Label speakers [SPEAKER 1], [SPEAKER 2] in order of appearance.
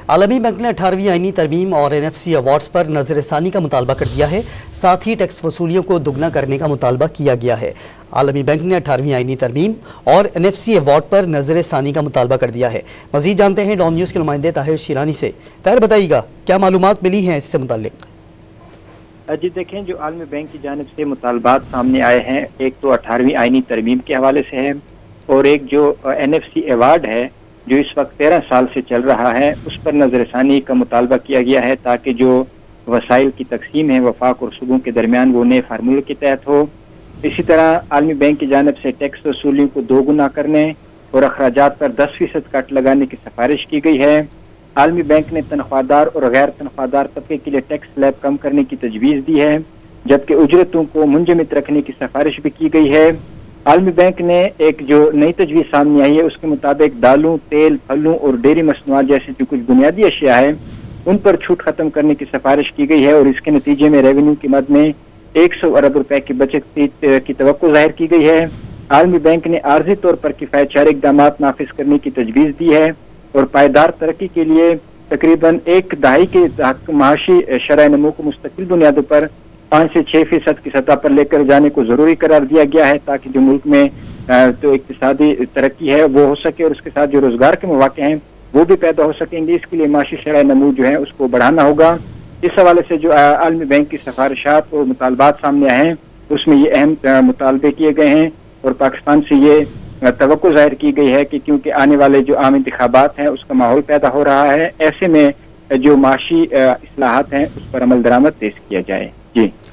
[SPEAKER 1] عالمی بینک نے 18ویں آئینی ترمیم اور NFC ایوارڈز پر نظر ثانی کا مطالبہ کر دیا ہے، ساتھ ہی ٹیکس وصولیوں کو دگنا کرنے کا مطالبہ کیا گیا ہے۔ عالمی بینک نے 18ویں آئینی ترمیم اور NFC ایوارڈ پر نظر ثانی کا مطالبہ کر دیا ہے۔ مزید جانتے ہیں ڈان نیوز کے نمائندے طاہر شیرانی سے۔ طاہر بتائیے گا کیا معلومات ملی ہیں اس سے متعلق؟
[SPEAKER 2] جی دیکھیں، جو عالمی بینک کی جانب سے مطالبات سامنے آئے ہیں، ایک تو 18ویں آئینی ترمیم کے حوالے سے ہے اور ایک جو NFC ایوارڈ ہے جو اس وقت 13 سال سے چل رہا ہے، اس پر نظر ثانی کا مطالبہ کیا گیا ہے تاکہ جو وسائل کی تقسیم ہے وفاق اور صوبوں کے درمیان وہ نئے فارمولے کے تحت ہو۔ اسی طرح عالمی بینک کی جانب سے ٹیکس وصولیوں کو 2 گنا کرنے اور اخراجات پر 10% کٹ لگانے کی سفارش کی گئی ہے۔ عالمی بینک نے تنخواہ دار اور غیر تنخواہ دار طبقے کے لیے ٹیکس سلیب کم کرنے کی تجویز دی ہے، جبکہ اجرتوں کو منجمد رکھنے کی سفارش بھی کی گئی ہے۔ عالمی بینک نے ایک جو نئی تجویز سامنے آئی ہے اس کے مطابق دالوں، تیل، پھلوں اور ڈیری مصنوعات جیسی جو کچھ بنیادی اشیاء ہیں ان پر چھوٹ ختم کرنے کی سفارش کی گئی ہے اور اس کے نتیجے میں ریونیو کی مد میں 100 ارب روپے کی بچت کی توقع ظاہر کی گئی ہے۔ عالمی بینک نے عارضی طور پر کفایت چار اقدامات نافذ کرنے کی تجویز دی ہے اور پائیدار ترقی کے لیے تقریباً 1 دہائی کے معاشی شرح نمو کو مستقل بنیادوں پر 5 سے 6% کی سطح پر لے کر جانے کو ضروری قرار دیا گیا ہے تاکہ جو ملک میں تو اقتصادی ترقی ہے وہ ہو سکے اور اس کے ساتھ جو روزگار کے مواقع ہیں وہ بھی پیدا ہو سکیں گے۔ اس کے لیے معاشی شرح نمو جو ہے اس کو بڑھانا ہوگا۔ اس حوالے سے جو عالمی بینک کی سفارشات اور مطالبات سامنے آئے ہیں اس میں یہ اہم مطالبے کیے گئے ہیں اور پاکستان سے یہ توقع ظاہر کی گئی ہے کہ کیونکہ آنے والے جو عام انتخابات ہیں اس کا ماحول پیدا ہو رہا ہے، ایسے میں جو معاشی اصلاحات ہیں اس پر عمل درآمد تیز کیا جائے۔ جی